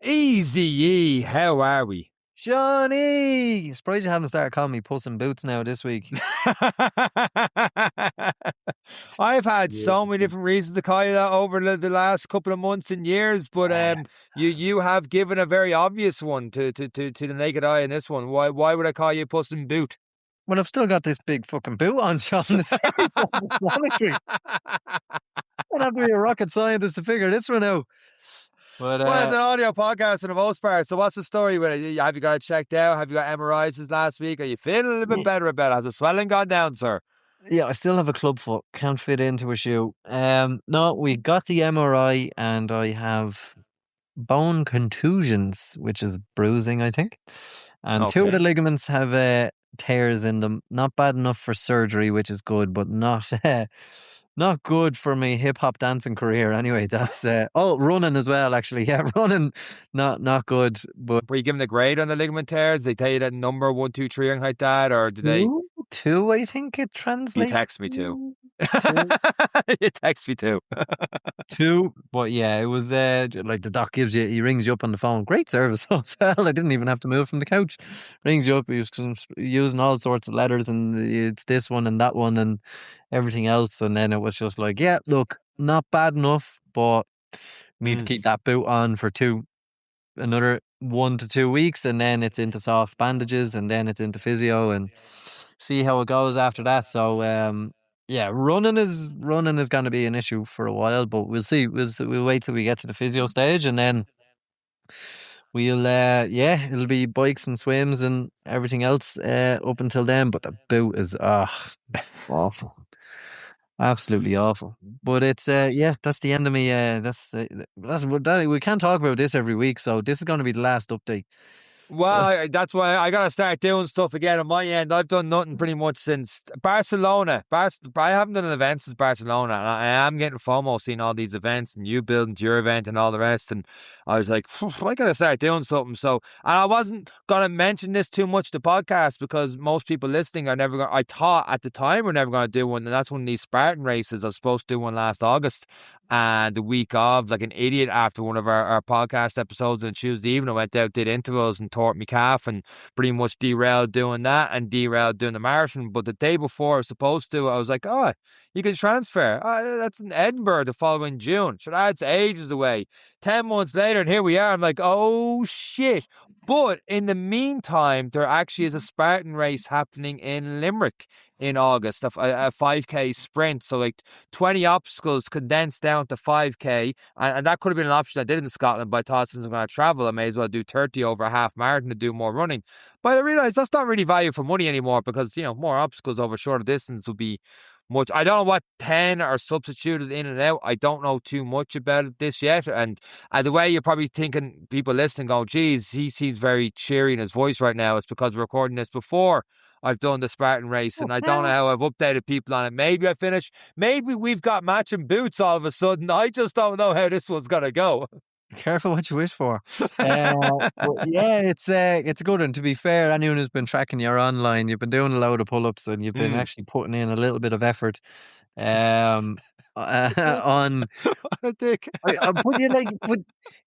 Easy ye, how are we? Johnny! Surprised you haven't started calling me Puss in Boots now this week. I've had Yeah. so many different reasons to call you that over the last couple of months and years, but you have given a very obvious one to the naked eye in this one. Why would I call you Puss in Boot? Well, I've still got this big fucking boot on, John. It's very self-explanatory. I'd have to be a rocket scientist to figure this one out. But Well, it's an audio podcast for the most part. So what's the story with it? Have you got it checked out? Have you got MRIs this last week? Are you feeling a little bit better about it? Has the swelling gone down, sir? yeah, I still have a club foot. Can't fit into a shoe. No, we got the MRI and I have bone contusions, which is bruising, I think. And two of the Okay. ligaments have tears in them. Not bad enough for surgery, which is good, but not not good for my hip hop dancing career. Anyway, that's running as well. Actually, yeah, running not good. But Were you given a grade on the ligament tears? They tell you that number 1, 2, 3, or anything like that, or did they? two, I think it You translates. text me too. Two, You text me too. two, but yeah, it was like the doc he rings you up on the phone. Great service as well. I didn't even have to move from the couch. Rings you up, he was using all sorts of letters, and it's this one and that one and everything else. And then it was just like, yeah, look, not bad enough, but we need to keep that boot on for another 1 to 2 weeks, and then it's into soft bandages, and then it's into physio, and see how it goes after that. So yeah, running is going to be an issue for a while, but we'll see. We'll wait till we get to the physio stage, and then we'll it'll be bikes and swims and everything else up until then. But the boot is awful, absolutely awful. But it's that's the end of me. We can't talk about this every week, so this is going to be the last update. Well, that's why I gotta start doing stuff again on my end. I've done nothing pretty much since Barcelona. I haven't done an event since Barcelona, and I am getting FOMO seeing all these events and you building to your event and all the rest. And I was like, I gotta start doing something. So, and I wasn't gonna mention this too much the podcast because most people listening are never gonna. I thought at the time we're never gonna do one, and that's one of these Spartan races. I was supposed to do one last August. And the week of, like an idiot, after one of our podcast episodes on Tuesday evening, I went out, did intervals and tore my calf and pretty much derailed doing that and derailed doing the marathon. But the day before I was supposed to, I was like, oh, you can transfer. That's in Edinburgh the following June. So that's ages away. 10 months later, and here we are. I'm like, oh, shit. But in the meantime, there actually is a Spartan race happening in Limerick in August, a 5K sprint. So like 20 obstacles condensed down to 5K. And that could have been an option I did in Scotland, but I thought since I'm going to travel, I may as well do 30 over a half marathon to do more running. But I realized that's not really value for money anymore because, more obstacles over shorter distance would be much. I don't know what 10 are substituted in and out. I don't know too much about this yet. And the way you're probably thinking, people listening go, geez, he seems very cheery in his voice right now. It's because we're recording this before I've done the Spartan race, and I don't know how I've updated people on it. Maybe I finished. Maybe we've got matching boots all of a sudden. I just don't know how this one's going to go. Careful what you wish for. But yeah, it's a good one. To be fair, anyone who's been tracking you online, you've been doing a load of pull-ups and you've been actually putting in a little bit of effort on What a dick. but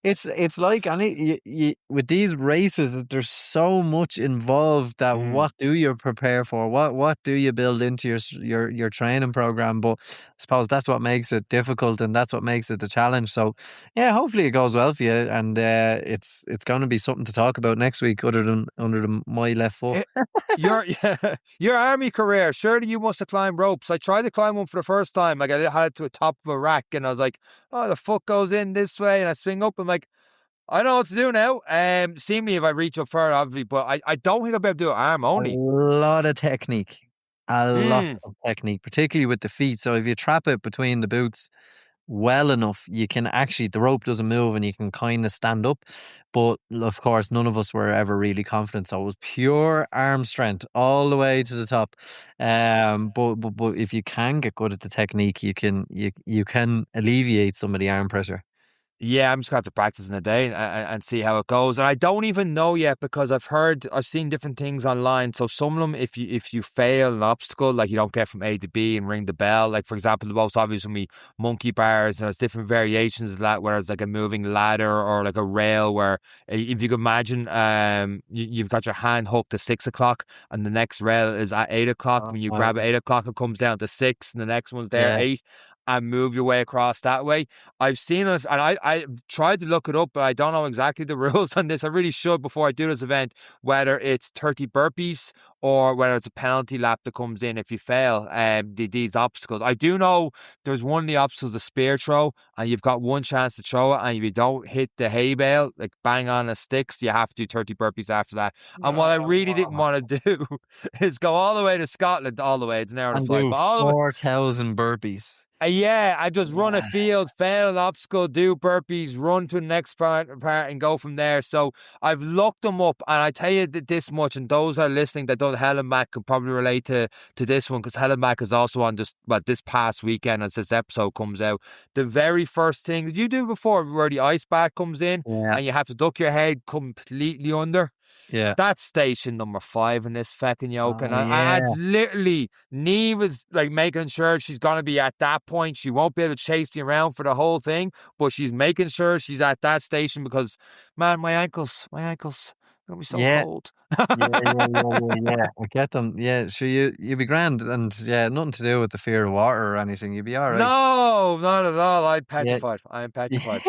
it's like with these races, there's so much involved that what do you prepare for? What do you build into your training program? But I suppose that's what makes it difficult, and that's what makes it the challenge. So yeah, hopefully it goes well for you, and it's going to be something to talk about next week, other than under my left foot. Your army career, surely you must have climbed ropes. I tried to climb one for the first time. Like, I had it to a top of a rack, and I was like, oh, the foot goes in this way, and I swing up. I'm like, I don't know what to do now. Seemingly if I reach up further, obviously, but I don't think I'll be able to do it arm only. A lot of technique. A lot of technique, particularly with the feet. So if you trap it between the boots well enough, you can actually, the rope doesn't move and you can kind of stand up. But of course, none of us were ever really confident. So it was pure arm strength all the way to the top. But if you can get good at the technique, you can alleviate some of the arm pressure. Yeah, I'm just gonna have to practice in a day and see how it goes. And I don't even know yet because I've seen different things online. So some of them, if you fail an obstacle, like you don't get from A to B and ring the bell, like for example, the most obvious would be monkey bars. And there's different variations of that, where it's like a moving ladder or like a rail. Where if you could imagine, you've got your hand hooked to 6 o'clock, and the next rail is at 8 o'clock. Oh, When you grab at 8 o'clock, it comes down to six, and the next one's there yeah. 8, and move your way across that way. I've seen it, and I've tried to look it up, but I don't know exactly the rules on this. I really should before I do this event, whether it's 30 burpees or whether it's a penalty lap that comes in if you fail these obstacles. I do know there's one of the obstacles, a spear throw, and you've got one chance to throw it, and if you don't hit the hay bale, like bang on the sticks, you have to do 30 burpees after that. And what I really didn't want to do is go all the way to Scotland, all the way, it's an hour and a And flight, do but all the way. 4,000 burpees. Yeah, I just run a Yeah. field, fail an obstacle, do burpees, run to the next part, and go from there. So I've looked them up, and I tell you this much, and those that are listening that don't Helen Mac can probably relate to this one, because Helen Mac is also on this past weekend as this episode comes out. The very first thing that you do before, where the ice bath comes in, Yeah. and you have to duck your head completely under. Yeah. That's station number 5 in this feckin' yoke. And Oh, yeah. it's literally, Neve is like making sure she's going to be at that point. She won't be able to chase me around for the whole thing, but she's making sure she's at that station because, man, my ankles, they're going to be so Yeah. cold. Yeah. I get them. Yeah, sure, you'd be grand, and yeah, nothing to do with the fear of water or anything. You'd be all right. No, not at all. I'm Yeah. petrified. I am petrified.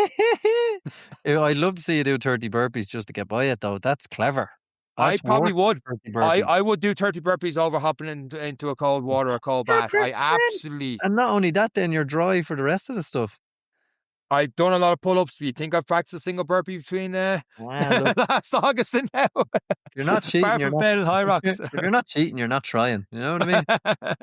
I'd love to see you do 30 burpees just to get by it, though. That's clever. I That's probably worth would. 30 I, burpees. I would do 30 burpees over hopping into a cold water, a cold bath. I 100%. absolutely. And not only that, then you're dry for the rest of the stuff. I've done a lot of pull-ups. Do you think I've practiced a single burpee between Wow, look, last August and now? if you're not cheating, Far you're from not. failing high rocks. If you're not cheating, you're not trying. You know what I mean?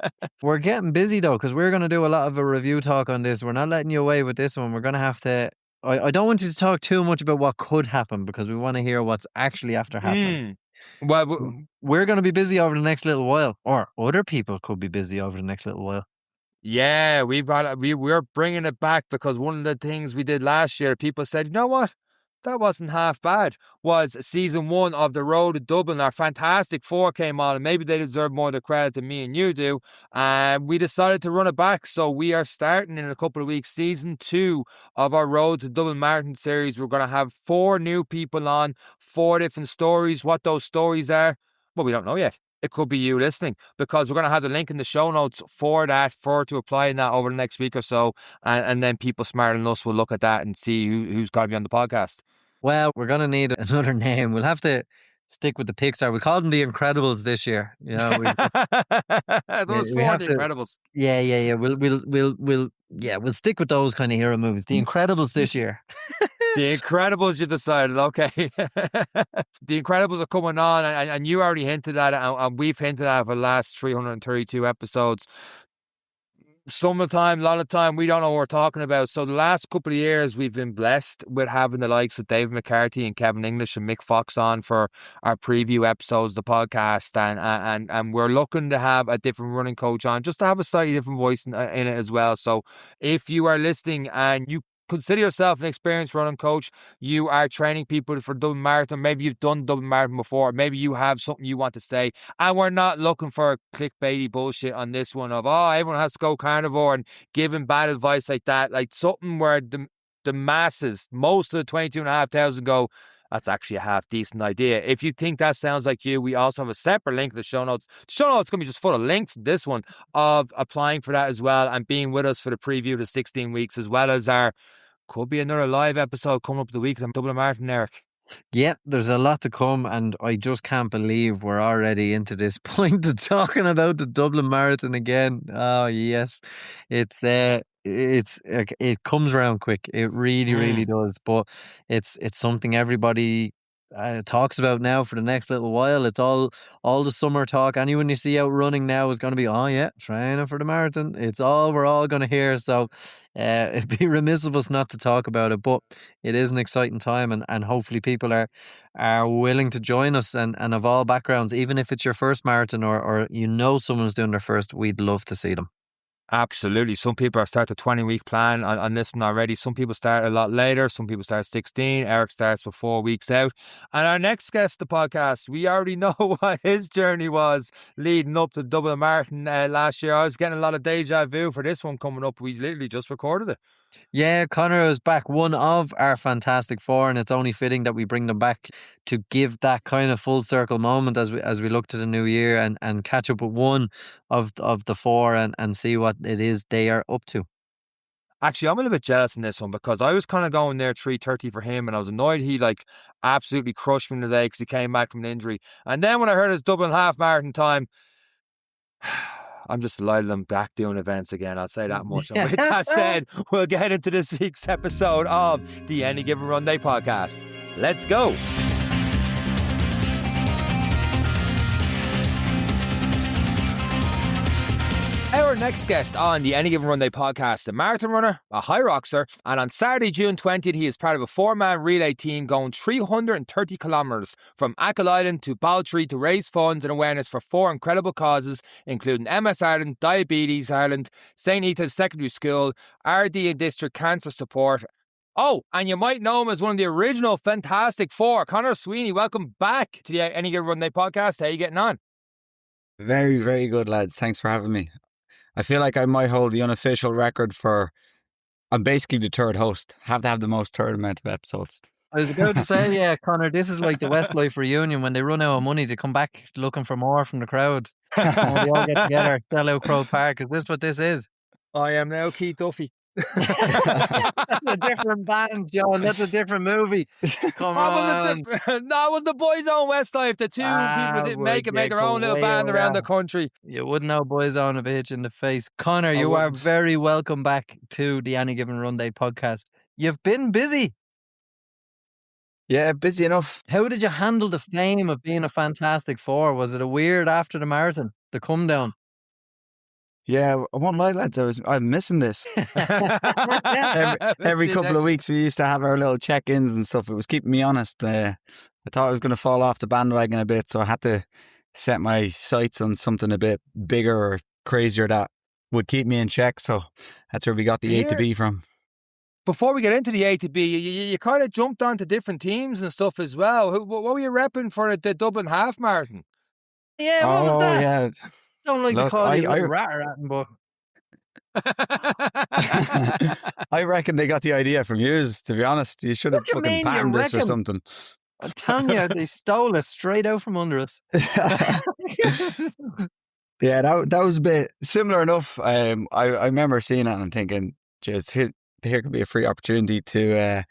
We're getting busy though, because we're going to do a lot of a review talk on this. We're not letting you away with this one. We're going to have to. I don't want you to talk too much about what could happen, because we want to hear what's actually after happening. Well, We're going to be busy over the next little while, or other people could be busy over the next little while. yeah, we're bringing it back, because one of the things we did last year, people said, you know what? That wasn't half bad. Was season 1 of The Road to Dublin. Our Fantastic Four came on, and maybe they deserve more of the credit than me and you do. And we decided to run it back. So we are starting in a couple of weeks, season 2 of our Road to Dublin Marathon series. We're going to have 4 new people on, 4 different stories. What those stories are, well, we don't know yet. It could be you listening, because we're going to have the link in the show notes for to apply in that over the next week or so. And then people smarter than us will look at that and see who's got to be on the podcast. Well, we're going to need another name. We'll have to stick with the Pixar. We called them the Incredibles this year. You know, Those we 4 have the to. Incredibles. Yeah. We'll stick with those kind of hero movies. The Incredibles this year. The Incredibles, you decided, okay. The Incredibles are coming on, and you already hinted at it, and we've hinted at it for the last 332 episodes. Some of the time, a lot of the time, we don't know what we're talking about. So the last couple of years, we've been blessed with having the likes of Dave McCarthy and Kevin English and Mick Fox on for our preview episodes of the podcast. And we're looking to have a different running coach on, just to have a slightly different voice in it as well. So if you are listening and you consider yourself an experienced running coach, you are training people for Dublin Marathon, maybe you've done Dublin Marathon before, maybe you have something you want to say, and we're not looking for clickbaity bullshit on this one of, everyone has to go carnivore and giving bad advice like that, like something where the masses, most of the 22,500 go, that's actually a half decent idea. If you think that sounds like you, we also have a separate link in the show notes. The show notes is going to be just full of links, this one, of applying for that as well, and being with us for the preview to 16 weeks, as well as our, could be another live episode coming up the week of the Dublin Marathon, Eric. Yeah, there's a lot to come, and I just can't believe we're already into this point of talking about the Dublin Marathon again. Oh yes, it comes around quick. It really does. But it's something everybody talks about now for the next little while. It's all the summer talk. Anyone you see out running now is going to be, oh yeah, training for the marathon. It's all we're all going to hear. So it'd be remiss of us not to talk about it. But it is an exciting time, and hopefully people are willing to join us, and of all backgrounds, even if it's your first marathon or you know someone's doing their first. We'd love to see them. Absolutely. Some people are starting a 20-week plan on this one already. Some people start a lot later. Some people start 16. Eric starts with 4 weeks out. And our next guest, the podcast, we already know what his journey was leading up to the Dublin Marathon last year. I was getting a lot of deja vu for this one coming up. We literally just recorded it. Yeah, Conor is back, one of our Fantastic Four, and it's only fitting that we bring them back to give that kind of full circle moment as we look to the new year and catch up with one of the four and see what it is they are up to. Actually, I'm a little bit jealous in this one because I was kind of going there 3:30 for him, and I was annoyed he absolutely crushed me today because he came back from an injury. And then when I heard his Dublin Half Marathon time, I'm just delighted I'm back doing events again. I'll say that much. And with that said, we'll get into this week's episode of the Any Given Runday podcast. Let's go. Our next guest on the Any Given Runday podcast, a marathon runner, a high roxer, and on Saturday, June 20th, he is part of a 4-man relay team going 330 kilometres from Achill Island to Baltray to raise funds and awareness for 4 incredible causes, including MS Ireland, Diabetes Ireland, St. Ethan's Secondary School, RD and District Cancer Support. Oh, and you might know him as one of the original Fantastic Four. Conor Sweeney, welcome back to the Any Given Runday podcast. How are you getting on? Very, very good, lads. Thanks for having me. I feel like I might hold the unofficial record for, I'm basically the third host. Have to have the most third amount of episodes. I was about to say, yeah, Conor, this is like the Westlife reunion when they run out of money to come back looking for more from the crowd. And we all get together, sell out Crow Park. Is this what this is? I am now Keith Duffy. That's a different band, John. That's a different movie. Come on. No, it was the Boys Own Westlife. The two people didn't make their own little band around the country. You wouldn't know Boys Own a bitch in the face. Conor, you are very welcome back to the Any Given Runday podcast. You've been busy. Yeah, busy enough. How did you handle the fame of being a Fantastic Four? Was it a weird after the marathon, the come down? Yeah, I won't lie, lads. I'm missing this. every couple of weeks, we used to have our little check-ins and stuff. It was keeping me honest. I thought I was going to fall off the bandwagon a bit, so I had to set my sights on something a bit bigger or crazier that would keep me in check. So that's where we got the A to B from. Before we get into the A to B, you kind of jumped onto different teams and stuff as well. What were you repping for the Dublin Half Marathon? Yeah, what was that? Yeah. Don't like to call you a rat-ratting, but I reckon they got the idea from you, to be honest. You should have fucking patented this or something. I'm telling you, they stole it straight out from under us. Yeah, that was a bit similar enough. I remember seeing it and I'm thinking, just here could be a free opportunity to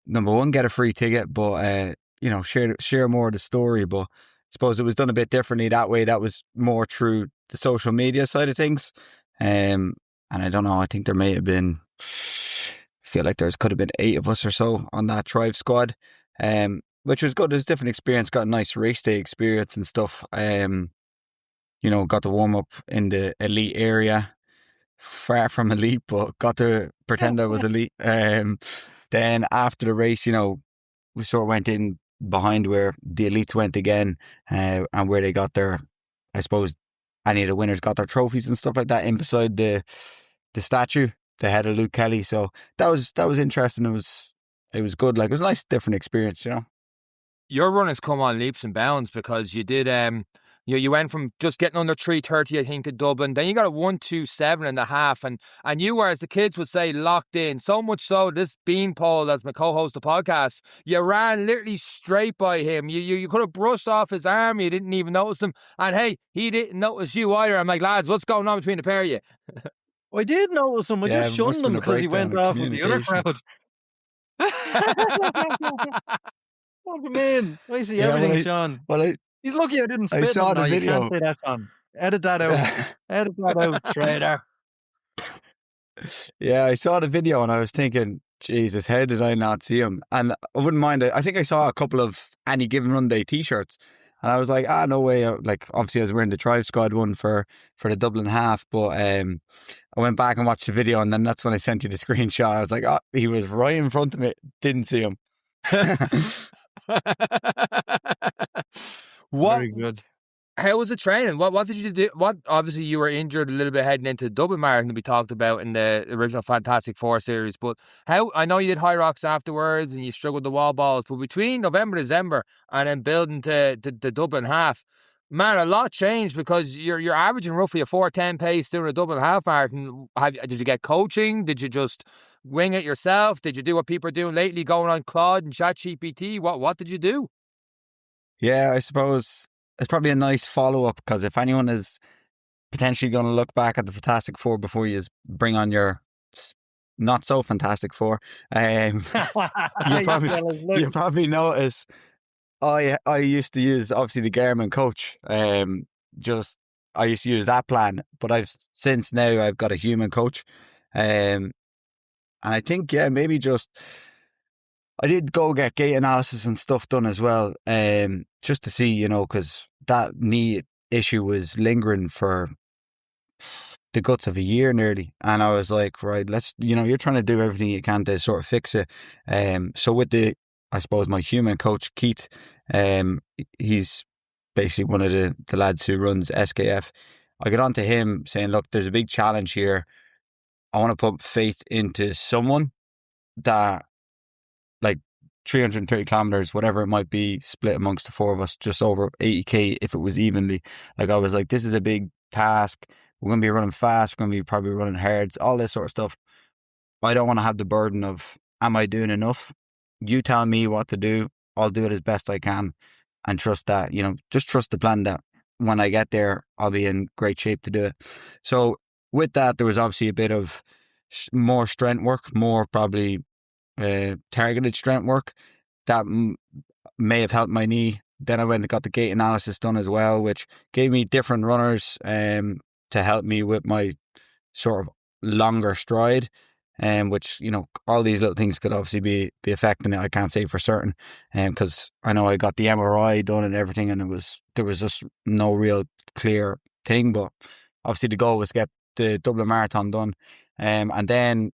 number one, get a free ticket, but share more of the story. But I suppose it was done a bit differently that way. That was more through the social media side of things. And I don't know, I think there may have been, I feel like could have been 8 of us or so on that Thrive squad, which was good. It was a different experience, got a nice race day experience and stuff. Got to warm up in the elite area, far from elite, but got to pretend I was elite. Then after the race, we sort of went in behind where the elites went again, and where they got their, I suppose, any of the winners got their trophies and stuff like that in beside the statue, the head of Luke Kelly. So that was interesting. It was good. Like, it was a nice different experience, Your run has come on leaps and bounds because you did you went from just getting under 3:30, I think, in Dublin. Then you got a 1:27.5, and you were, as the kids would say, locked in. So much so, this beanpole, as my co-host of the podcast, you ran literally straight by him. You could have brushed off his arm. You didn't even notice him. And hey, he didn't notice you either. I'm like, lads, what's going on between the pair of you? I did notice him. I just shunned him because he went off with the other crowd. What do you mean? I see everything, Sean. He's lucky I didn't spit. I saw the video. You can't say that, Sean. Edit that out. Edit that out, traitor. Yeah, I saw the video and I was thinking, Jesus, how did I not see him? And I wouldn't mind it. I think I saw a couple of Any Given Runday t-shirts. And I was like, no way. Like, obviously I was wearing the Thrive Squad one for the Dublin half. But I went back and watched the video, and then that's when I sent you the screenshot. I was like, he was right in front of me. Didn't see him. Very good. How was the training? What did you do? Obviously you were injured a little bit heading into the Dublin Marathon that we talked about in the original Fantastic Four series. But I know you did high rocks afterwards and you struggled the wall balls, but between November, December, and then building to the Dublin half, man, a lot changed because you're averaging roughly a 4:10 pace doing a Dublin half marathon. Did you get coaching? Did you just wing it yourself? Did you do what people are doing lately, going on Claude and ChatGPT? What did you do? Yeah, I suppose it's probably a nice follow-up because if anyone is potentially going to look back at the Fantastic Four before you bring on your not so Fantastic Four, you probably notice I used to use obviously the Garmin coach. I used to use that plan, but I've got a human coach, and I think maybe just I did go get gait analysis and stuff done as well, just to see, because that knee issue was lingering for the guts of a year nearly. And I was like, right, you're trying to do everything you can to sort of fix it. So with I suppose my human coach, Keith, he's basically one of the lads who runs SKF. I got on to him saying, look, there's a big challenge here. I want to put faith into someone that, like, 330 kilometers, whatever it might be, split amongst the four of us, just over 80k if it was evenly. Like, I was like, this is a big task. We're going to be running fast. We're going to be probably running hard, all this sort of stuff. I don't want to have the burden of, am I doing enough? You tell me what to do. I'll do it as best I can and trust that, just trust the plan that when I get there, I'll be in great shape to do it. So with that, there was obviously a bit of more strength work, more probably targeted strength work that may have helped my knee. Then I went and got the gait analysis done as well, which gave me different runners to help me with my sort of longer stride, which, all these little things could obviously be affecting it. I can't say for certain, because I know I got the MRI done and everything, and there was just no real clear thing. But obviously the goal was to get the Dublin Marathon done, and then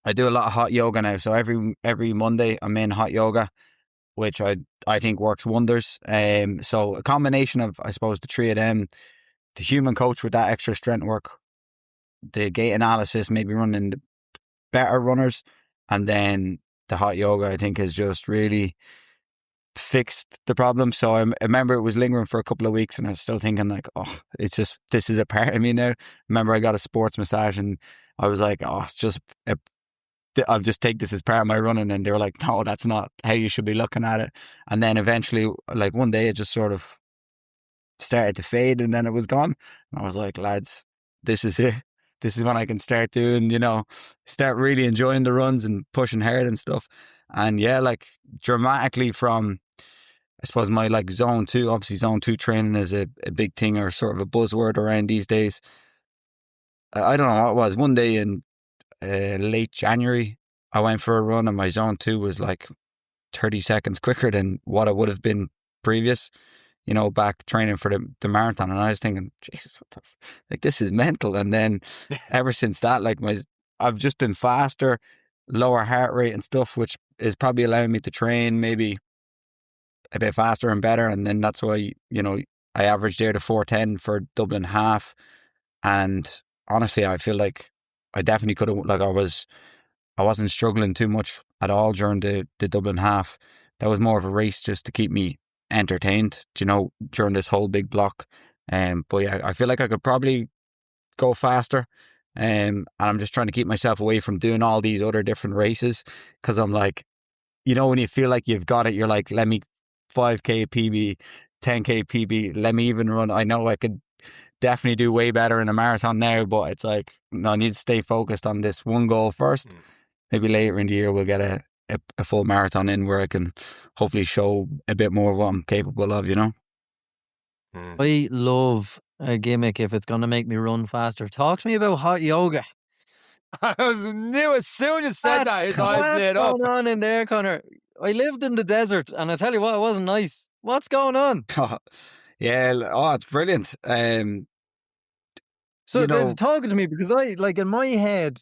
I do a lot of hot yoga now. So every Monday I'm in hot yoga, which I think works wonders. So a combination of, I suppose, the three of them, the human coach with that extra strength work, the gait analysis, maybe running the better runners, and then the hot yoga, I think has just really fixed the problem. So I remember it was lingering for a couple of weeks and I was still thinking like, oh, it's just, this is a part of me now. Remember I got a sports massage and I was like, oh, it's just I'll just take this as part of my running. And they were like, no, that's not how you should be looking at it. And then eventually, like one day, it just sort of started to fade and then it was gone. And I was like, lads, this is it. This is when I can start doing, start really enjoying the runs and pushing hard and stuff. And yeah, like dramatically from, I suppose, my like zone 2, obviously zone 2 training is a big thing or sort of a buzzword around these days. I don't know what it was. One day in late January, I went for a run and my zone 2 was like 30 seconds quicker than what it would have been previous, back training for the marathon. And I was thinking, Jesus, like this is mental. And then ever since that, like I've just been faster, lower heart rate and stuff, which is probably allowing me to train maybe a bit faster and better. And then that's why, I averaged there to 4:10 for Dublin half. And honestly, I feel like I definitely could have, like I wasn't struggling too much at all during the Dublin half. That was more of a race just to keep me entertained, during this whole big block. But yeah, I feel like I could probably go faster. And I'm just trying to keep myself away from doing all these other different races. Cause I'm like, when you feel like you've got it, you're like, let me 5k PB, 10k PB, let me even run. I know I could definitely do way better in a marathon now, but it's like, no, I need to stay focused on this one goal first. Maybe later in the year we'll get a full marathon in where I can hopefully show a bit more of what I'm capable of, I love a gimmick if it's going to make me run faster. Talk to me about hot yoga. I knew as soon as you said that, his eyes lit up. What's going on in there, Conor? I lived in the desert and I tell you what, it wasn't nice. What's going on? Yeah, it's brilliant. So they're talking to me because I, like in my head,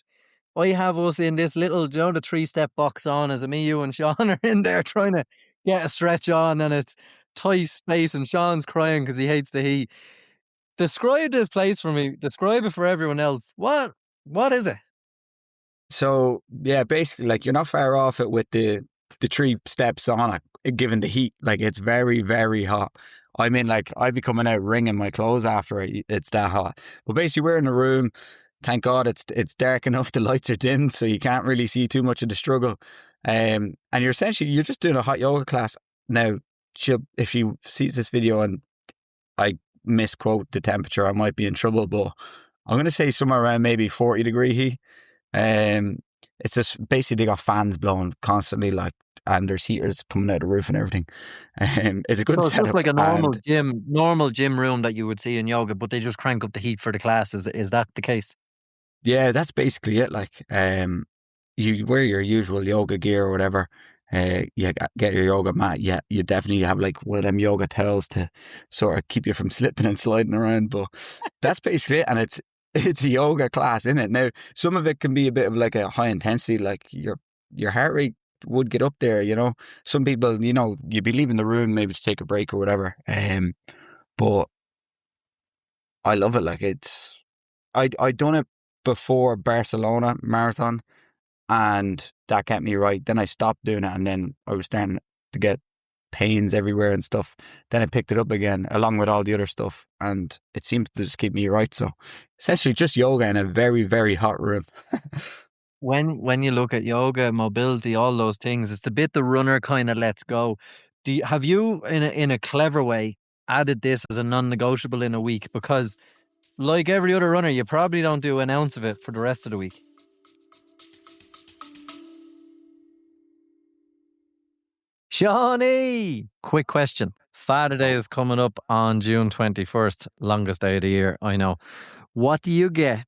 I have us in this little, the 3-step box on as me, you and Sean are in there trying to get a stretch on, and it's tight space and Sean's crying because he hates the heat. Describe this place for me. Describe it for everyone else. What is it? So yeah, basically, like you're not far off it with the 3 steps on it, given the heat. Like it's very, very hot. I mean, like I'd be coming out wringing my clothes after it. It's that hot. But basically, we're in a room. Thank God it's dark enough. The lights are dim, so you can't really see too much of the struggle. And you're just doing a hot yoga class. Now, if she sees this video and I misquote the temperature, I might be in trouble. But I'm going to say somewhere around maybe 40-degree heat. It's just basically they got fans blowing constantly, like, and there's heaters coming out of the roof and everything. It's a good So it's setup. just like a normal gym room that you would see in yoga, but they just crank up the heat for the class. Is that the case? Yeah, that's basically it. Like, you wear your usual yoga gear or whatever. You get your yoga mat. Yeah, you definitely have like one of them yoga towels to sort of keep you from slipping and sliding around. But that's basically it. And it's a yoga class, isn't it? Now, some of it can be a bit of like a high intensity, like your heart rate would get up there, you know. Some people, you know, you'd be leaving the room maybe to take a break or whatever. But I love it. Like I done it before Barcelona Marathon, and that kept me right. Then I stopped doing it, and then I was starting to get pains everywhere and stuff. Then I picked it up again along with all the other stuff, and it seems to just keep me right. So essentially just yoga in a very, very hot room. When you look at yoga, mobility, all those things, it's the bit the runner kind of lets go. Have you in a clever way added this as a non-negotiable in a week? Because like every other runner, you probably don't do an ounce of it for the rest of the week. Shawnee! Quick question. Father Day is coming up on June 21st. Longest day of the year, I know. What do you get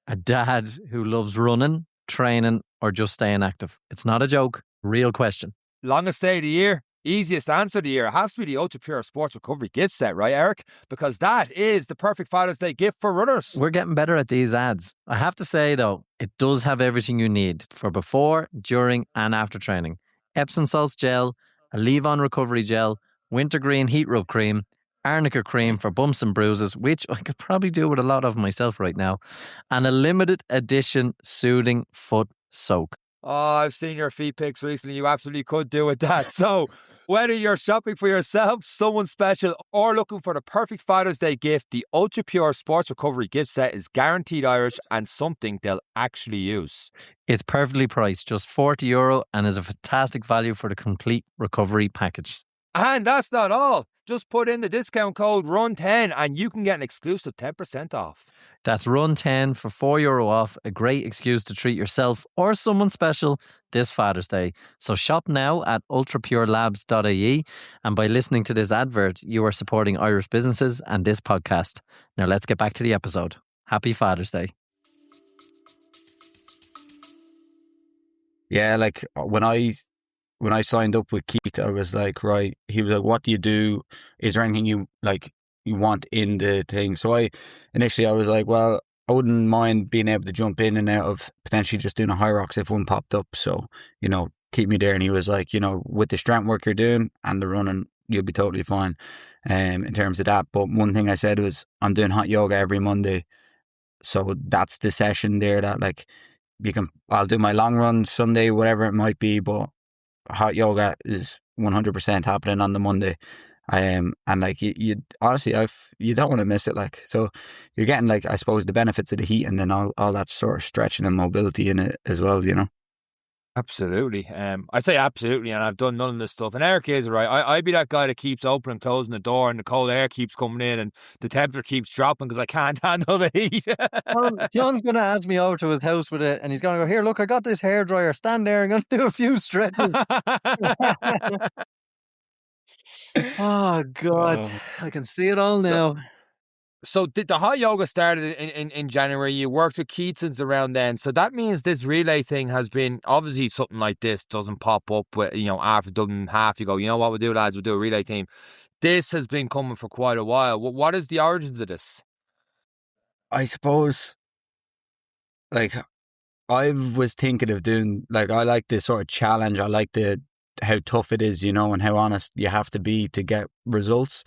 a dad who loves running, training, or just staying active? It's not a joke. Real question. Longest day of the year, easiest answer of the year. It has to be the Ultra Pure Sports Recovery gift set, right, Eric? Because that is the perfect Father's Day gift for runners. We're getting better at these ads. I have to say, though, it does have everything you need for before, during, and after training. Epsom salts gel, a leave-on recovery gel, wintergreen heat rub cream, arnica cream for bumps and bruises, which I could probably do with a lot of myself right now, and a limited edition soothing foot soak. Oh, I've seen your feet pics recently. You absolutely could do with that. So, whether you're shopping for yourself, someone special, or looking for the perfect Father's Day gift, the Ultra Pure Sports Recovery gift set is guaranteed Irish and something they'll actually use. It's perfectly priced, just €40, and is a fantastic value for the complete recovery package. And that's not all. Just put in the discount code RUN10 and you can get an exclusive 10% off. That's RUN10 for €4 off. A great excuse to treat yourself or someone special this Father's Day. So shop now at ultrapurelabs.ie. And by listening to this advert, you are supporting Irish businesses and this podcast. Now let's get back to the episode. Happy Father's Day. Yeah, like when I signed up with Keith, I was like, right. He was like, "What do you do? Is there anything you want in the thing?" So I was like, well, I wouldn't mind being able to jump in and out of potentially just doing a high rocks if one popped up. So, you know, keep me there. And he was like, you know, with the strength work you're doing and the running, you'll be totally fine in terms of that. But one thing I said was, I'm doing hot yoga every Monday. So that's the session there that like I'll do my long run Sunday, whatever it might be, but hot yoga is 100% happening on the Monday. And like you honestly, you don't want to miss it. Like, so you're getting like, I suppose, the benefits of the heat and then all that sort of stretching and mobility in it as well, you know. Absolutely. I say absolutely, and I've done none of this stuff. And Eric is right. I'd be that guy that keeps opening and closing the door, and the cold air keeps coming in, and the temperature keeps dropping because I can't handle the heat. Well, John's going to ask me over to his house with it, and he's going to go, "Here, look, I got this hairdryer. Stand there. I'm going to do a few stretches." Oh, God. I can see it all now. So the hot yoga started in January. You worked with Keatsons around then. So that means this relay thing has been, obviously something like this doesn't pop up with, you know, after Dublin Half, you go, you know what we'll do, lads, we'll do a relay team. This has been coming for quite a while. What is the origins of this? I suppose, like, I was thinking of doing, like, I like this sort of challenge. I like the how tough it is, and how honest you have to be to get results.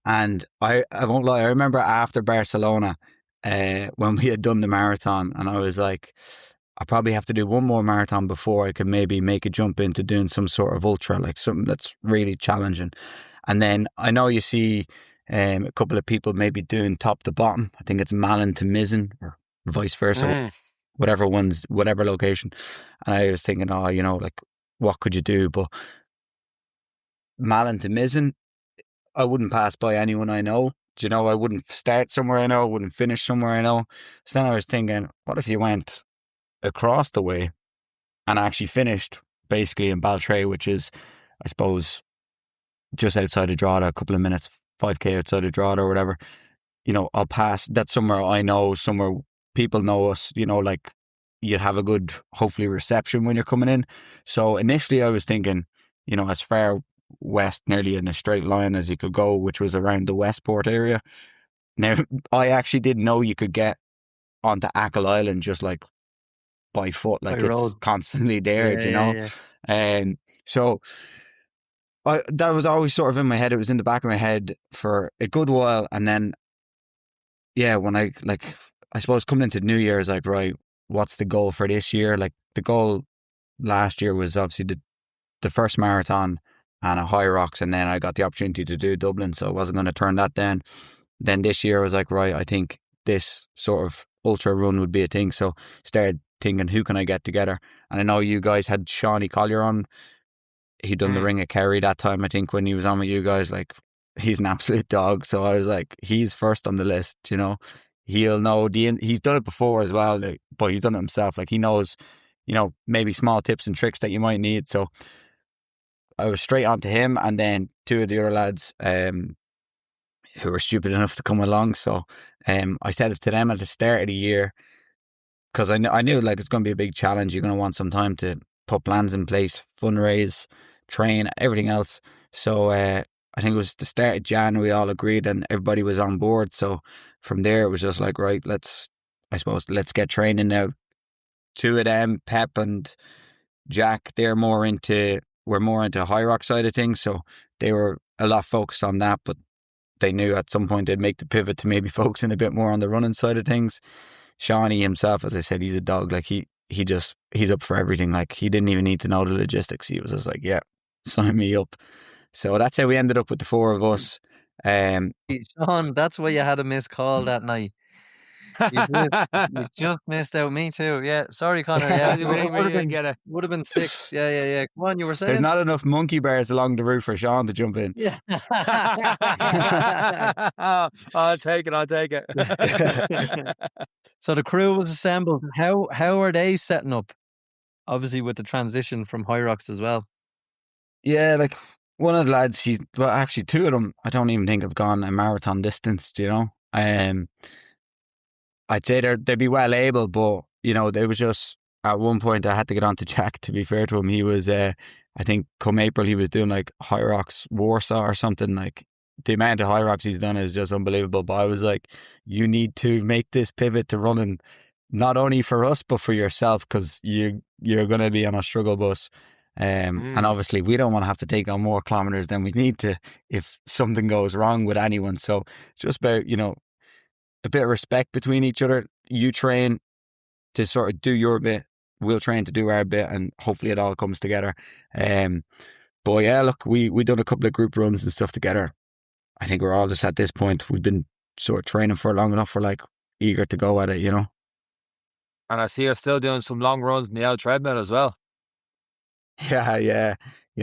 And I won't lie, I remember after Barcelona, when we had done the marathon, and I was like, I probably have to do one more marathon before I can maybe make a jump into doing some sort of ultra, like something that's really challenging. And then I know you see a couple of people maybe doing top to bottom. I think it's Malin to Mizzen or vice versa, whatever location. And I was thinking, like, what could you do? But Malin to Mizzen, I wouldn't pass by anyone I know. I wouldn't start somewhere I know, I wouldn't finish somewhere I know. So then I was thinking, what if you went across the way and actually finished basically in Baltray, which is, I suppose, just outside of Drogheda, a couple of minutes, 5k outside of Drogheda or whatever. I'll pass. That's somewhere I know, somewhere people know us, like you'd have a good, hopefully, reception when you're coming in. So initially I was thinking, as far west, nearly in a straight line as you could go, which was around the Westport area. Now, I actually didn't know you could get onto Achill Island just like by foot, like By it's road. constantly there, Yeah. So that was always sort of in my head. It was in the back of my head for a good while. And then, when I suppose coming into New Year is like, right, what's the goal for this year? Like the goal last year was obviously the first marathon and a high rocks, and then I got the opportunity to do Dublin, so I wasn't going to turn that down. Then this year I was like, right, I think this sort of ultra run would be a thing. So started thinking, who can I get together? And I know you guys had Shawnee Collier on. He'd done the Ring of Kerry that time, I think, when he was on with you guys. Like, he's an absolute dog. So I was like, he's first on the list, He'll know he's done it before as well, like, but he's done it himself. Like, he knows, maybe small tips and tricks that you might need. So I was straight on to him, and then two of the other lads who were stupid enough to come along. So I said it to them at the start of the year, because I knew like it's going to be a big challenge. You're going to want some time to put plans in place, fundraise, train, everything else. So I think it was the start of Jan, we all agreed and everybody was on board. So from there it was just like, right, let's get training now. Two of them, Pep and Jack, we're more into high rock side of things, so they were a lot focused on that, but they knew at some point they'd make the pivot to maybe focusing a bit more on the running side of things. Shawnee himself, as I said, he's a dog. Like he's up for everything. Like, he didn't even need to know the logistics. He was just like, yeah, sign me up. So that's how we ended up with the four of us. Hey, Sean, that's why you had a missed call that night. You did. You just missed out. Me too. Yeah. Sorry, Conor. Yeah. We didn't get it. Would have been 6. Yeah. Come on, you were saying. There's not enough monkey bars along the route for Sean to jump in. Yeah. I'll take it. So the crew was assembled. How are they setting up? Obviously with the transition from high rocks as well. Yeah, like one of the lads, actually two of them, I don't even think have gone a marathon distance, I'd say they'd be well able, but they was just, at one point I had to get on to Jack, to be fair to him. He was I think come April he was doing like high rocks Warsaw or something. Like, the amount of high rocks he's done is just unbelievable. But I was like, you need to make this pivot to running, not only for us but for yourself, because you're going to be on a struggle bus. And obviously we don't want to have to take on more kilometers than we need to if something goes wrong with anyone. So it's just about, a bit of respect between each other. You train to sort of do your bit, we'll train to do our bit, and hopefully it all comes together. But yeah, look, we done a couple of group runs and stuff together. I think we're all just at this point, we've been sort of training for long enough, we're like eager to go at it, And I see you're still doing some long runs in the old treadmill as well. Yeah.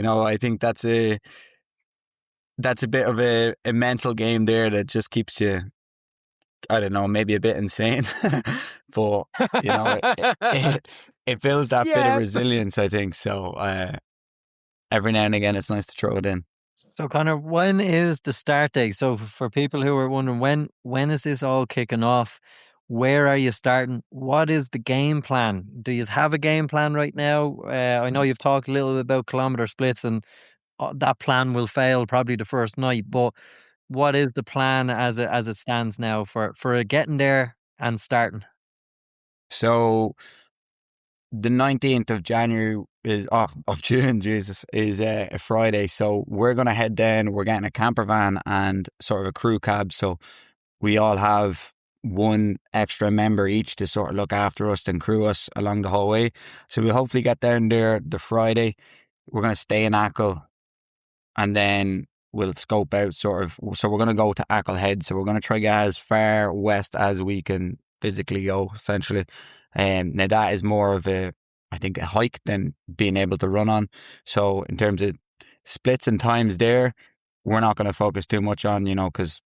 I think that's a bit of a mental game there that just keeps you, I don't know, maybe a bit insane, but it builds that bit of resilience, I think. So every now and again, it's nice to throw it in. So Conor, when is the start date? So for people who are wondering, when is this all kicking off? Where are you starting? What is the game plan? Do you have a game plan right now? I know you've talked a little bit about kilometre splits, and that plan will fail probably the first night, but what is the plan as it stands now for getting there and starting? So the 19th of January is of June, Jesus, is a Friday. So we're going to head down. We're getting a camper van and sort of a crew cab. So we all have one extra member each to sort of look after us and crew us along the whole way. So we'll hopefully get down there the Friday. We're going to stay in Achill and then we'll scope out sort of. So we're going to go to Achill Head. So we're going to try to get as far west as we can physically go, essentially. Now that is more of a hike than being able to run on. So in terms of splits and times there, we're not going to focus too much on, because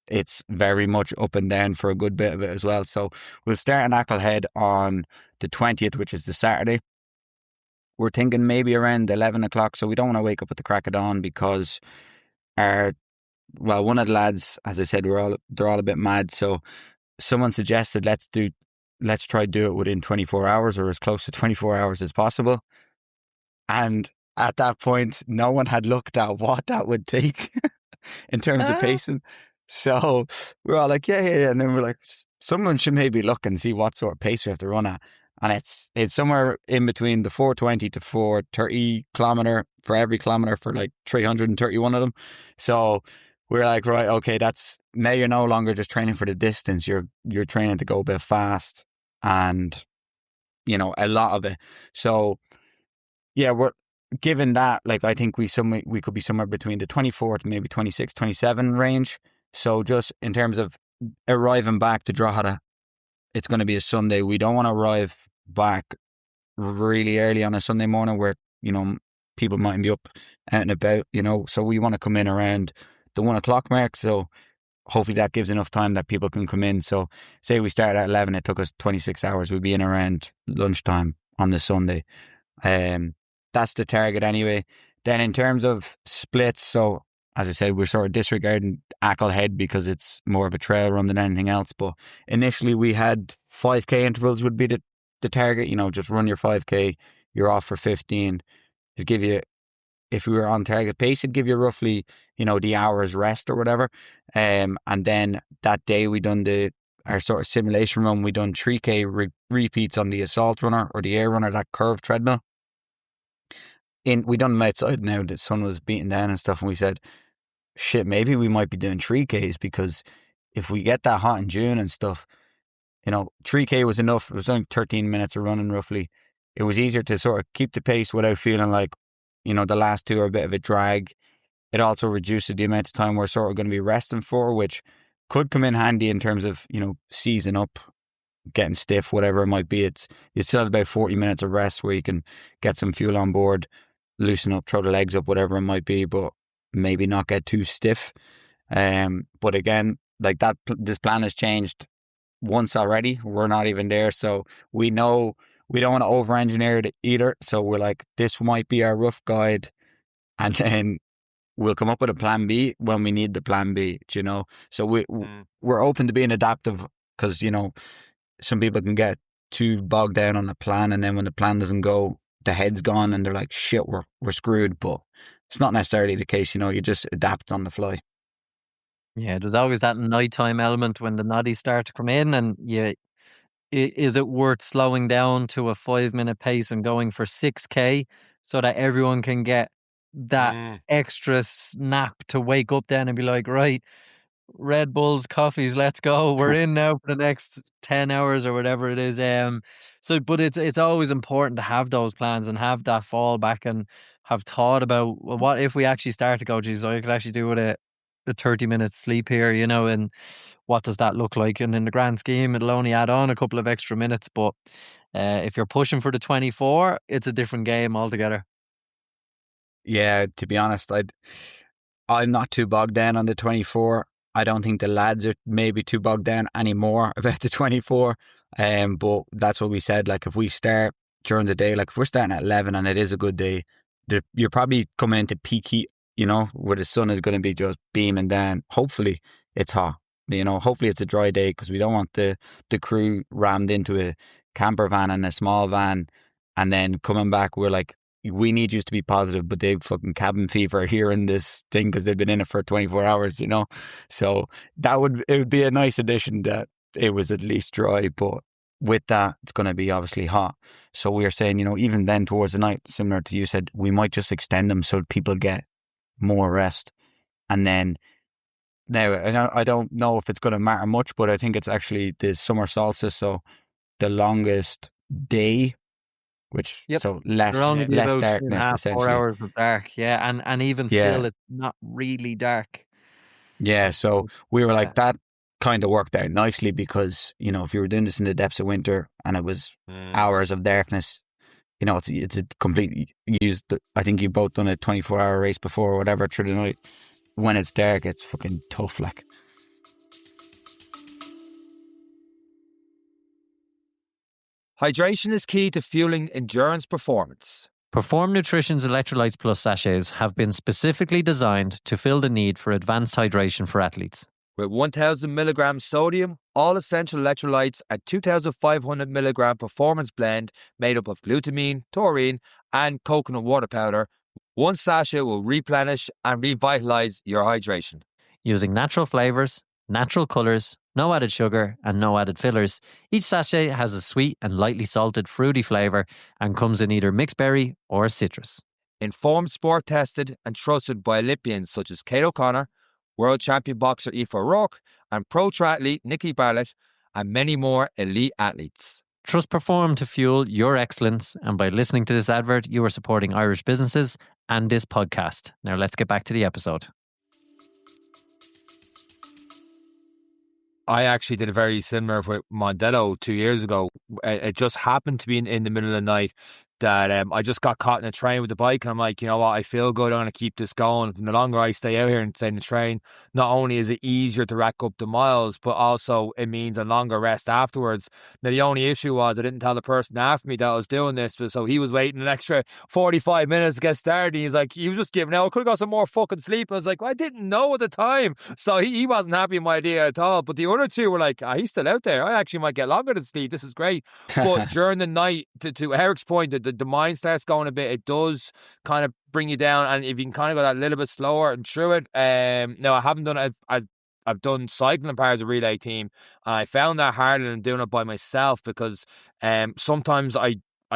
it's very much up and down for a good bit of it as well. So we'll start in Achill Head on the 20th, which is the Saturday. We're thinking maybe around 11 o'clock. So we don't want to wake up at the crack of dawn because one of the lads, as I said, they're all a bit mad. So someone suggested let's try to do it within 24 hours or as close to 24 hours as possible. And at that point, no one had looked at what that would take in terms of pacing. So we're all like, yeah. And then we're like, someone should maybe look and see what sort of pace we have to run at. And it's somewhere in between the 420 to 430 kilometer for every kilometer for like 331 of them. So we're like, right, okay, now you're no longer just training for the distance. You're training to go a bit fast and, a lot of it. So yeah, we're given that, like, I think we could be somewhere between the 24 to maybe 26, 27 range. So just in terms of arriving back to Drogheda, it's going to be a Sunday. We don't want to arrive back really early on a Sunday morning where, people mightn't be up out and about, so we want to come in around the 1 o'clock mark. So hopefully that gives enough time that people can come in. So say we start at 11, it took us 26 hours. We'll be in around lunchtime on the Sunday. That's the target anyway. Then in terms of splits, so as I said, we're sort of disregarding Achill Head because it's more of a trail run than anything else. But initially we had 5K intervals would be the target. Just run your 5K, you're off for 15. It'd give you, if we were on target pace, it'd give you roughly, the hour's rest or whatever. And then that day we done our sort of simulation run. We done 3K repeats on the assault runner or the air runner, that curved treadmill. We done them outside now. The sun was beating down and stuff, and we said, shit, maybe we might be doing 3Ks because if we get that hot in June and stuff, 3K was enough. It was only 13 minutes of running roughly. It was easier to sort of keep the pace without feeling like, the last two are a bit of a drag. It also reduces the amount of time we're sort of going to be resting for, which could come in handy in terms of, seizing up, getting stiff, whatever it might be. You still have about 40 minutes of rest where you can get some fuel on board, loosen up, throw the legs up, whatever it might be, but maybe not get too stiff. But again, like that, this plan has changed once already. We're not even there. So we know we don't want to over-engineer it either. So we're like, this might be our rough guide. And then we'll come up with a plan B when we need the plan B, So we're open to being adaptive because, some people can get too bogged down on the plan. And then when the plan doesn't go, the head's gone and they're like, shit, we're screwed. But it's not necessarily the case, you just adapt on the fly. Yeah, there's always that nighttime element when the noddies start to come in, and is it worth slowing down to a 5-minute pace and going for 6K so that everyone can get that extra snap to wake up then and be like, right, Red Bulls, coffees, let's go. We're in now for the next 10 hours or whatever it is. But it's always important to have those plans and have that fallback and have thought about, well, what if we actually start to go, geez, I could actually do with a 30 minutes sleep here, and what does that look like? And in the grand scheme, it'll only add on a couple of extra minutes. But if you're pushing for the 24, it's a different game altogether. Yeah, to be honest, I'm not too bogged down on the 24. I don't think the lads are maybe too bogged down anymore about the 24. But that's what we said. Like, if we start during the day, like if we're starting at 11 and it is a good day, you're probably coming into peak heat, where the sun is going to be just beaming down. Hopefully it's hot, hopefully it's a dry day because we don't want the crew rammed into a camper van and a small van. And then coming back, we're like, we need you to be positive, but they've fucking cabin fever here in this thing because they've been in it for 24 hours, So it would be a nice addition that it was at least dry, but with that, it's going to be obviously hot. So we are saying, even then towards the night, similar to you said, we might just extend them so people get more rest. And then now, I don't know if it's going to matter much, but I think it's actually the summer solstice, so the longest day, which so less It'll only be less about 2.5, darkness 4 essentially. hours of dark. Yeah, and even still, it's not really dark. Yeah, so we were like, that kind of worked out nicely because, if you were doing this in the depths of winter and it was hours of darkness, it's a complete I think you've both done a 24-hour race before or whatever through the night. When it's dark, it's fucking tough, like. Hydration is key to fueling endurance performance. Perform Nutrition's Electrolytes Plus sachets have been specifically designed to fill the need for advanced hydration for athletes. With 1,000 milligrams sodium, all essential electrolytes, and 2,500 milligram performance blend made up of glutamine, taurine, and coconut water powder, one sachet will replenish and revitalize your hydration. Using natural flavors, natural colors, no added sugar, and no added fillers, each sachet has a sweet and lightly salted fruity flavor and comes in either mixed berry or citrus. Informed, sport tested, and trusted by Olympians such as Kate O'Connor, world champion boxer Aoife O'Rourke, and pro triathlete Nikki Bartlett, and many more elite athletes. Trust Perform to fuel your excellence, and by listening to this advert, you are supporting Irish businesses and this podcast. Now let's get back to the episode. I actually did a very similar with Mondello 2 years ago. It just happened to be in the middle of the night that I just got caught in a train with the bike, and I'm like, you know what, I feel good, I'm going to keep this going. And the longer I stay out here and stay in the train, not only is it easier to rack up the miles, but also it means a longer rest afterwards. Now, the only issue was I didn't tell the person after me that I was doing this, but so he was waiting an extra 45 minutes to get started. He's like, he was just giving out, I could have got some more fucking sleep. I was like, well, I didn't know at the time. So he wasn't happy with my idea at all. But the other two were like, he's still out there. I actually might get longer than sleep. This is great. But during the night, to Eric's point, the mind starts going a bit. It does kind of bring you down, and if you can kind of go that little bit slower and through it. Now, I haven't done it as I've done cycling part as a relay team, and I found that harder than doing it by myself because sometimes I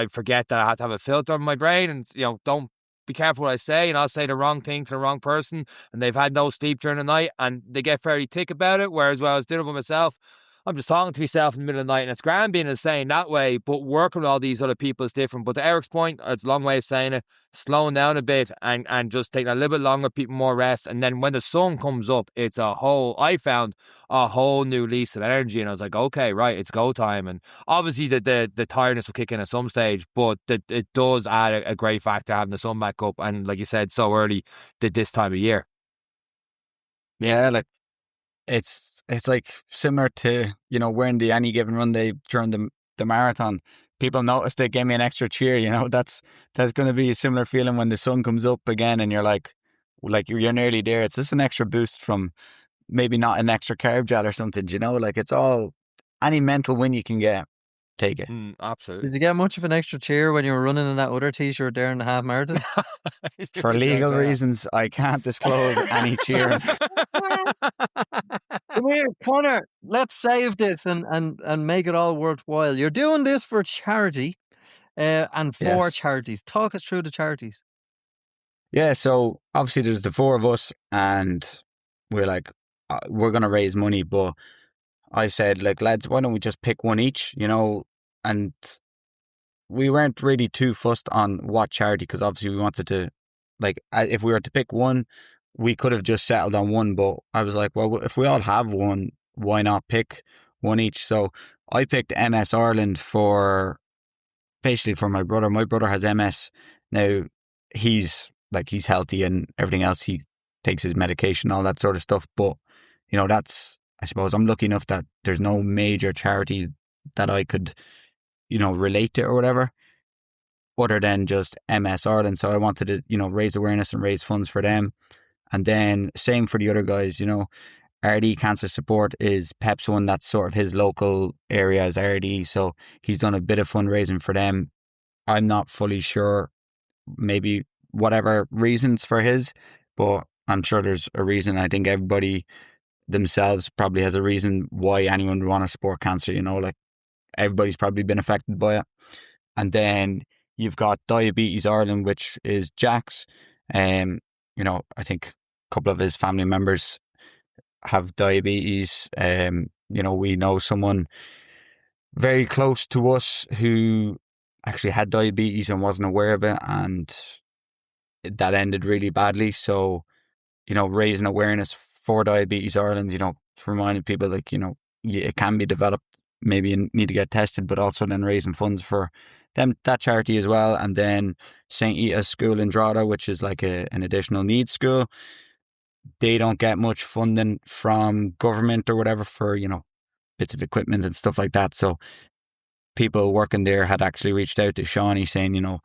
forget that I have to have a filter in my brain, and don't be careful what I say, and I'll say the wrong thing to the wrong person, and they've had no sleep during the night, and they get very tick about it. Whereas when I was doing it by myself, I'm just talking to myself in the middle of the night, and it's grand being insane that way, but working with all these other people is different. But to Eric's point, it's a long way of saying it, slowing down a bit and just taking a little bit longer, people more rest. And then when the sun comes up, I found a whole new lease of energy, and I was like, okay, right, it's go time. And obviously the tiredness will kick in at some stage, but it does add a great factor having the sun back up, and like you said, so early this time of year. Yeah, like it's like similar to, wearing the Any Given Runday during the marathon. People notice, they gave me an extra cheer, that's going to be a similar feeling when the sun comes up again and you're like you're nearly there. It's just an extra boost from maybe not an extra carb gel or something, like it's all, any mental win you can get, take it. Absolutely. Did you get much of an extra cheer when you were running in that other t-shirt there in the half marathon? For legal reasons, I can't disclose any cheering. Come here, Conor. Let's save this and make it all worthwhile. You're doing this for charity, and for Yes. charities. Talk us through the charities. Yeah, so obviously there's the four of us, and we're like, we're going to raise money, but I said, like, lads, why don't we just pick one each, and we weren't really too fussed on what charity, because obviously we wanted to, like, if we were to pick one, we could have just settled on one, but I was like, well, if we all have one, why not pick one each? So I picked MS Ireland basically for my brother. My brother has MS. Now, he's healthy and everything else. He takes his medication, all that sort of stuff. But, I suppose I'm lucky enough that there's no major charity that I could, relate to or whatever, other than just MS Ireland. So I wanted to, raise awareness and raise funds for them. And then same for the other guys, RD Cancer Support is Pep's one. That's sort of his local area as RD. So he's done a bit of fundraising for them. I'm not fully sure, maybe whatever reasons for his, but I'm sure there's a reason. I think everybody themselves probably has a reason why anyone would want to support cancer, like everybody's probably been affected by it. And then you've got Diabetes Ireland, which is Jack's. You know, I think a couple of his family members have diabetes. You know, we know someone very close to us who actually had diabetes and wasn't aware of it, and that ended really badly. So, you know, raising awareness for Diabetes Ireland, you know, reminding people like, you know, it can be developed. Maybe you need to get tested, but also then raising funds for them, that charity as well. And then St. Ita's School in Drogheda, which is like an additional needs school. They don't get much funding from government or whatever for, you know, bits of equipment and stuff like that. So people working there had actually reached out to Shawnee saying, you know,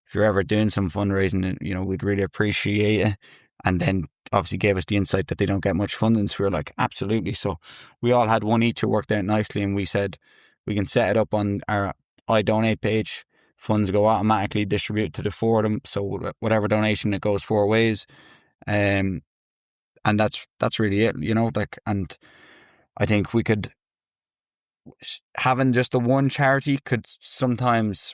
if you're ever doing some fundraising, you know, we'd really appreciate it. And then obviously gave us the insight that they don't get much funding. So we were like, absolutely. So we all had one each. It worked out nicely. And we said, we can set it up on our I Donate page. Funds go automatically distribute to the four of them. So whatever donation, it goes 4 ways. And that's really it, you know, like, and I think we could, having just the one charity could sometimes,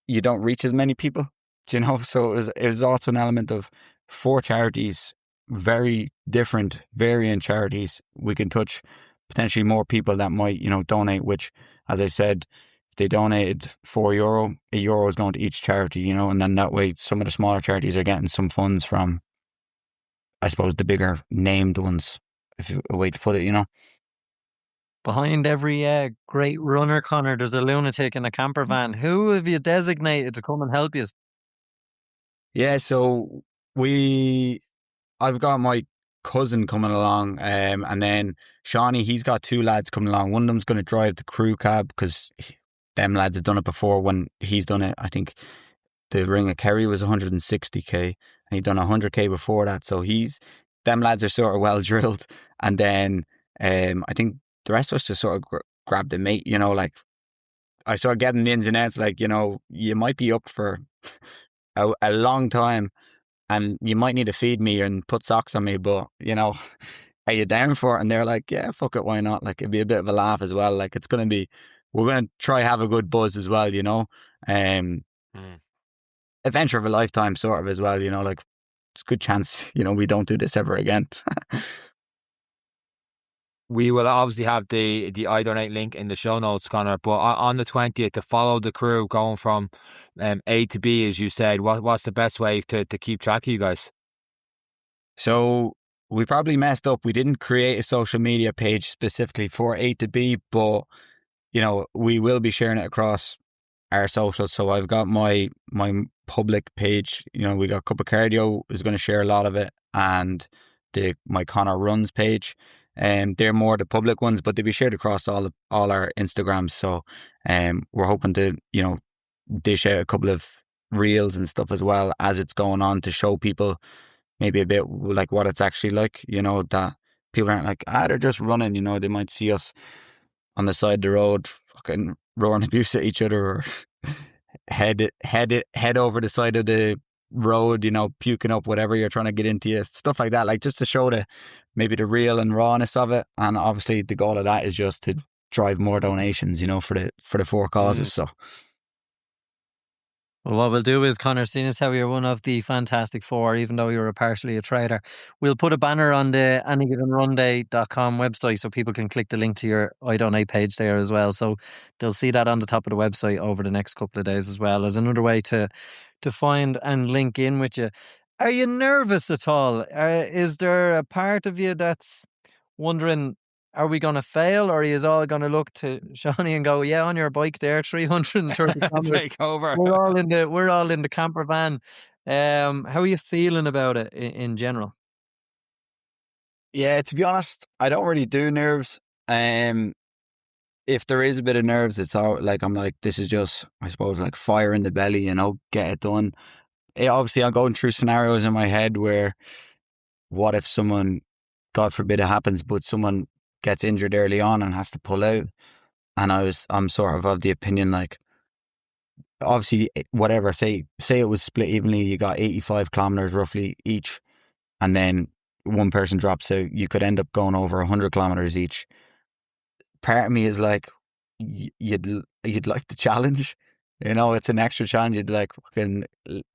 you don't reach as many people, you know. So it was also an element of 4 charities, very different, varying charities. We can touch potentially more people that might, you know, donate, which, as I said, if they donated €4, €1 is going to each charity, you know, and then that way some of the smaller charities are getting some funds from, I suppose, the bigger named ones, if a way to put it, you know. Behind every great runner, Conor, there's a lunatic in a camper van. Who have you designated to come and help you? Yeah, so I've got my cousin coming along, and then Shawnee, he's got 2 lads coming along. One of them's going to drive the crew cab because them lads have done it before. When he's done it, I think the Ring of Kerry was 160k, and he'd done 100k before that. So them lads are sort of well drilled. And then I think the rest of us just sort of grabbed the mate, you know, like I started getting the ins and outs, like, you know, you might be up for a long time and you might need to feed me and put socks on me, but, you know, are you down for it? And they're like, yeah, fuck it, why not? Like, it'd be a bit of a laugh as well. Like, we're going to try have a good buzz as well, you know. Adventure of a lifetime sort of as well, you know, like, it's a good chance, you know, we don't do this ever again. We will obviously have the I Donate link in the show notes, Conor. But on the 20th, to follow the crew going from A to B, as you said, what's the best way to keep track of you guys? So we probably messed up. We didn't create a social media page specifically for A to B, but, you know, we will be sharing it across our socials. So I've got my public page. You know, we got Cup of Cardio is going to share a lot of it, and my Conor Runs page. They're more the public ones, but they'll be shared across all our Instagrams. So we're hoping to, you know, dish out a couple of reels and stuff as well as it's going on to show people maybe a bit like what it's actually like, you know, that people aren't like, they're just running, you know. They might see us on the side of the road fucking roaring abuse at each other, or head over the side of the road, you know, puking up whatever you're trying to get into you, stuff like that, like just to show maybe the real and rawness of it. And obviously the goal of that is just to drive more donations, you know, for the 4 causes. So well, what we'll do is, Conor, seeing as how you're one of the Fantastic Four, even though you're partially a trader, we'll put a banner on the anygivenrunday.com website so people can click the link to your I Donate page there as well. So they'll see that on the top of the website over the next couple of days as well, as another way to find and link in with you. Are you nervous at all? Is there a part of you that's wondering, are we going to fail, or are you all going to look to Shawnee and go, yeah, on your bike there, 330 kilometers. Take over. We're all in the camper van. How are you feeling about it in general? Yeah, to be honest, I don't really do nerves. If there is a bit of nerves, it's all like, I'm like, this is just, I suppose, like fire in the belly, you know, get it done. Obviously, I'm going through scenarios in my head where, what if someone, God forbid it happens, but someone gets injured early on and has to pull out? And I'm sort of the opinion, like, obviously, whatever, say it was split evenly, you got 85 kilometers roughly each, and then one person drops out, you could end up going over 100 kilometers each. Part of me is like, you'd like the challenge. You know, it's an extra challenge. You'd like, fucking,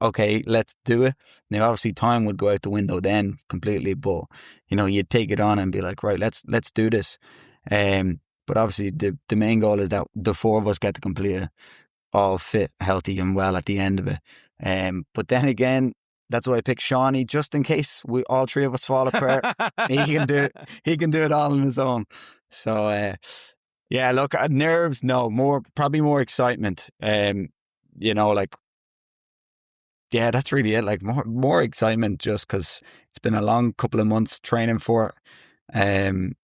okay, let's do it. Now, obviously, time would go out the window then completely, but you know, you'd take it on and be like, right, let's do this. But obviously, the main goal is that the four of us get to complete it all fit, healthy, and well at the end of it. But then again, that's why I picked Shawnee, just in case we all three of us fall apart. He can do it. He can do it all on his own. So yeah, look, nerves, no, probably more excitement. You know, like, yeah, that's really it. Like more excitement, just because it's been a long couple of months training for it.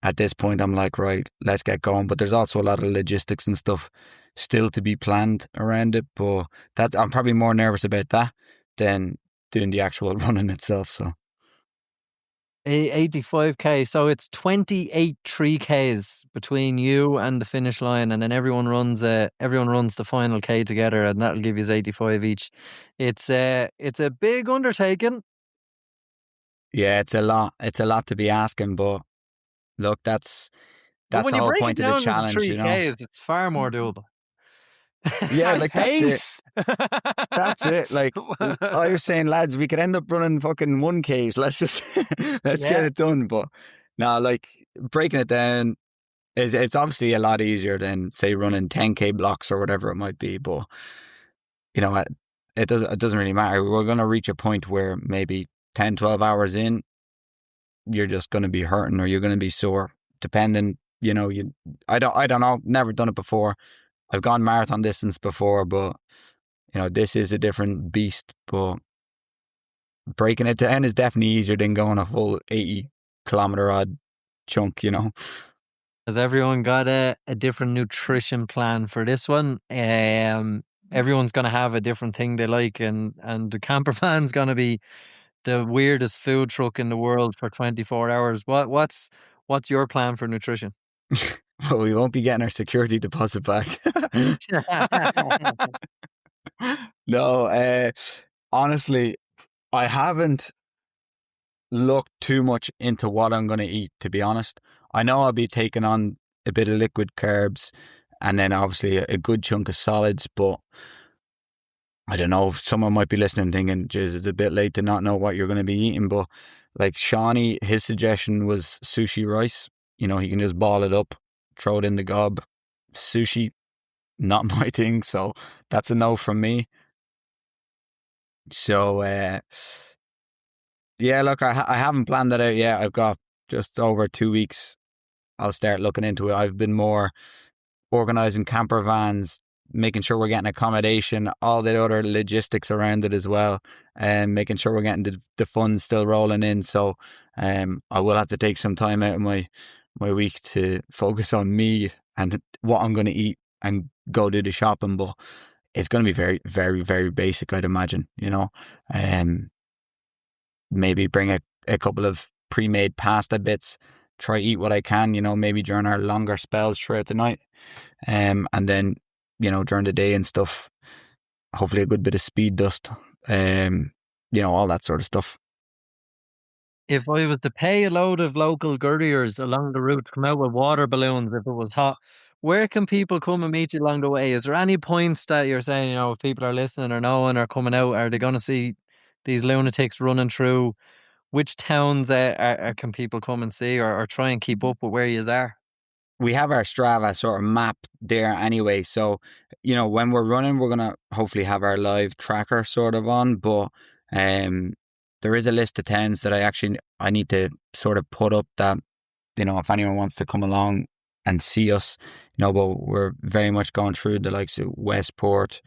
At this point, I'm like, right, let's get going. But there's also a lot of logistics and stuff still to be planned around it. But I'm probably more nervous about that than doing the actual running itself. So 85k, so it's 28 3Ks between you and the finish line, and then everyone runs the final K together, and that'll give you 85 each. It's a big undertaking. Yeah, it's a lot to be asking, but look, that's But when the you whole break point it of the down into challenge, you know. 3Ks, it's far more doable. Yeah, like that's it. Pace. That's it. Like I was saying, lads, we could end up running fucking 1Ks. Let's just let's get it done. But no, like breaking it down it's obviously a lot easier than say running 10k blocks or whatever it might be. But you know, it doesn't really matter. We're going to reach a point where maybe 10, 12 hours in, you're just going to be hurting or you're going to be sore, depending. You know, I don't know. Never done it before. I've gone marathon distance before, but you know, this is a different beast. But breaking it down is definitely easier than going a full 80-kilometer odd chunk, you know. Has everyone got a different nutrition plan for this one? Everyone's going to have a different thing they like, and the camper van's going to be the weirdest food truck in the world for 24 hours. What's your plan for nutrition? Well, we won't be getting our security deposit back. No, honestly, I haven't looked too much into what I'm going to eat, to be honest. I know I'll be taking on a bit of liquid carbs and then obviously a good chunk of solids, but I don't know, someone might be listening thinking, geez, it's a bit late to not know what you're going to be eating. But like Shawnee, his suggestion was sushi rice. You know, he can just ball it up, throw it in the gob. Sushi, not my thing, so that's a no from me. So yeah, look, I haven't planned that out yet. I've got just over 2 weeks. I'll start looking into it. I've been more organising camper vans, making sure we're getting accommodation, all the other logistics around it as well, and making sure we're getting the funds still rolling in. So I will have to take some time out of my week to focus on me and what I'm going to eat and go do the shopping. But it's going to be very, very, very basic, I'd imagine, you know. Maybe bring a couple of pre-made pasta bits, try eat what I can, you know, maybe during our longer spells throughout the night. And then, you know, during the day and stuff, hopefully a good bit of speed dust, you know, all that sort of stuff. If I was to pay a load of local gurriers along the route to come out with water balloons if it was hot, where can people come and meet you along the way? Is there any points that you're saying, you know, if people are listening or knowing or coming out, are they going to see these lunatics running through? Which towns can people come and see or try and keep up with where you are? We have our Strava sort of map there anyway. So, you know, when we're running, we're going to hopefully have our live tracker sort of on. But there is a list of towns that I need to sort of put up that, you know, if anyone wants to come along and see us, you know, but we're very much going through the likes of Westport,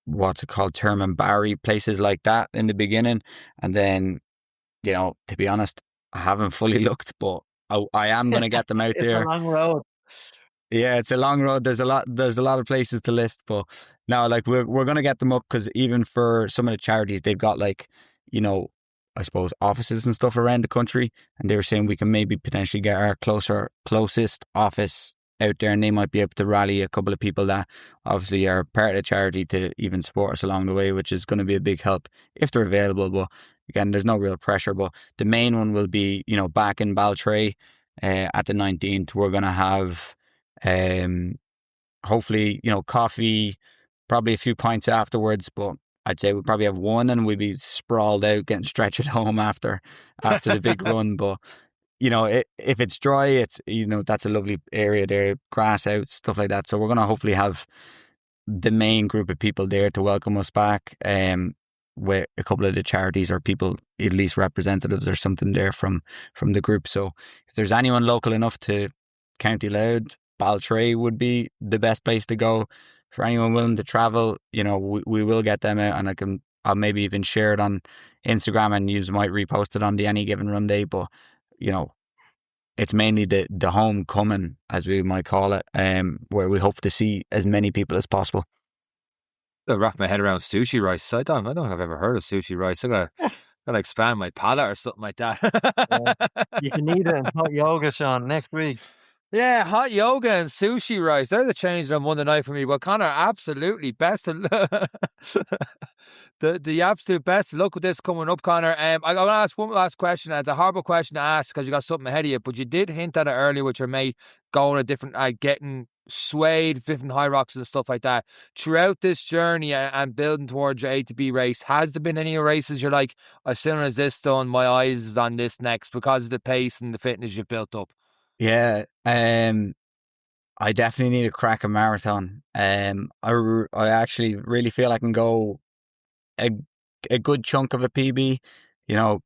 what's it called, Barry, places like that in the beginning. And then, you know, to be honest, I haven't fully looked, but I am going to get them out It's there. a long road. Yeah, it's a long road. There's a lot of places to list, but no, like we're going to get them up because even for some of the charities, they've got like, you know, I suppose offices and stuff around the country, and they were saying we can maybe potentially get our closest office out there, and they might be able to rally a couple of people that obviously are part of the charity to even support us along the way, which is going to be a big help if they're available. But again, there's no real pressure. But the main one will be, you know, back in Baltray, at the 19th. We're going to have, hopefully, coffee, probably a few pints afterwards, but I'd say we'll probably have one and we'll be sprawled out getting stretched at home after the big run. But, if it's dry, it's, that's a lovely area there, grass out, stuff like that. So we're going to hopefully have the main group of people there to welcome us back, with a couple of the charities or people, at least representatives or something there from the group. So if there's anyone local enough to County Louth, Baltray would be the best place to go. For anyone willing to travel, we will get them out, and I'll maybe even share it on Instagram, and you might repost it on the Any Given Runday. But it's mainly the homecoming, as we might call it, where we hope to see as many people as possible. I'll wrap my head around sushi rice. I don't think I've ever heard of sushi rice. I gotta expand my palate or something like that. You can eat it in hot yoga, Sean, next week. Yeah, hot yoga and sushi rice. They're the change on Monday night for me. Well, Conor, absolutely best of the absolute best of luck with this coming up, Conor. I'm going to ask one last question. It's a horrible question to ask because you got something ahead of you, but you did hint at it earlier with your mate going a different, getting swayed, different high rocks and stuff like that. Throughout this journey and building towards your A to B race, has there been any races you're like, as soon as this done, my eyes is on this next because of the pace and the fitness you've built up? Yeah, I definitely need to crack a marathon. I actually really feel I can go a good chunk of a PB, at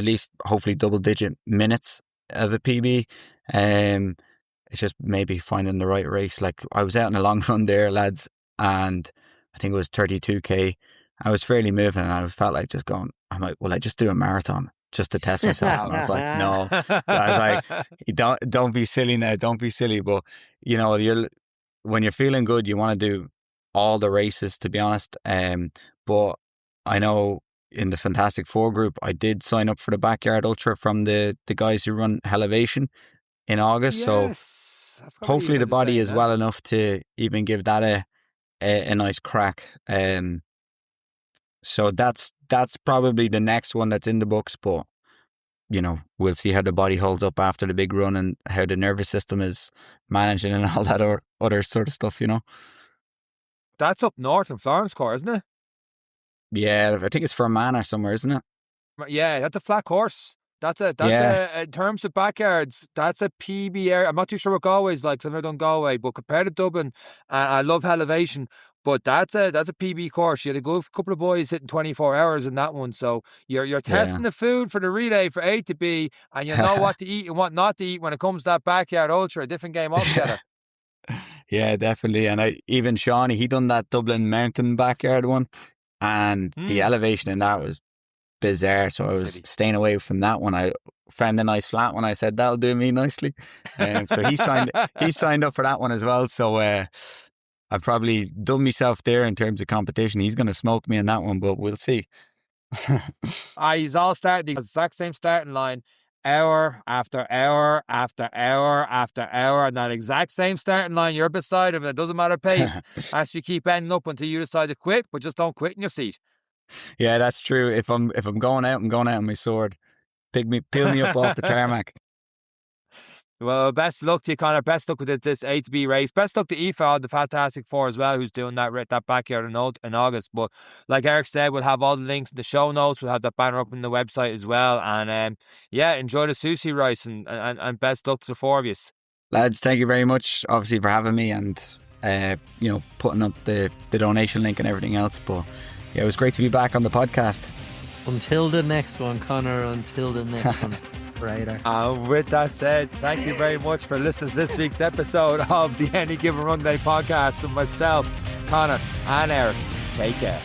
least hopefully double digit minutes of a PB. It's just maybe finding the right race. Like I was out in a long run there, lads, and I think it was 32k. I was fairly moving, and I felt like just going, I'm like, well, I just do a marathon just to test myself. And I was like, no. So I was like, don't be silly now. Don't be silly. But, when you're feeling good, you want to do all the races, to be honest. But I know in the Fantastic Four group, I did sign up for the Backyard Ultra from the guys who run Elevation in August. Yes. So hopefully the body is well enough to even give that a nice crack. So that's probably the next one that's in the books, but we'll see how the body holds up after the big run and how the nervous system is managing and all that other sort of stuff, That's up north in Florence Court, isn't it? Yeah, I think it's Fermanagh or somewhere, isn't it? Yeah, that's a flat course. That's a in terms of backyards, that's a PB area. I'm not too sure what Galway's like, because I've never done Galway, but compared to Dublin, I love Elevation, but that's a PB course. You had a good couple of boys hitting 24 hours in that one, so you're testing the food for the relay for A to B, and you know what to eat and what not to eat when it comes to that Backyard Ultra, a different game altogether. Yeah, definitely. And even Shawnee, he done that Dublin Mountain Backyard one, and the elevation in that was bizarre, so I was staying away from that one. I found a nice flat one. I said that'll do me nicely, so he signed up for that one as well. So I've probably done myself there in terms of competition. He's going to smoke me in that one, but we'll see. He's all starting the exact same starting line, hour after hour after hour after hour, and that exact same starting line. You're beside him. It doesn't matter pace. As you keep ending up until you decide to quit, but just don't quit in your seat. Yeah, that's true. If I'm going out, I'm going out on my sword. Peel me up off the tarmac. Well, best luck to you, Conor. Best luck with this A to B race. Best luck to Aoife, the Fantastic Four as well, who's doing that Backyard in August. But like Eric said, we'll have all the links in the show notes. We'll have that banner up on the website as well. And enjoy the sushi rice and best luck to the four of you. Lads, thank you very much, obviously, for having me and putting up the donation link and everything else. But yeah, it was great to be back on the podcast. Until the next one, Conor. Until the next one. Right. With that said, thank you very much for listening to this week's episode of the Any Given Runday podcast with myself, Conor, and Eric. Take care.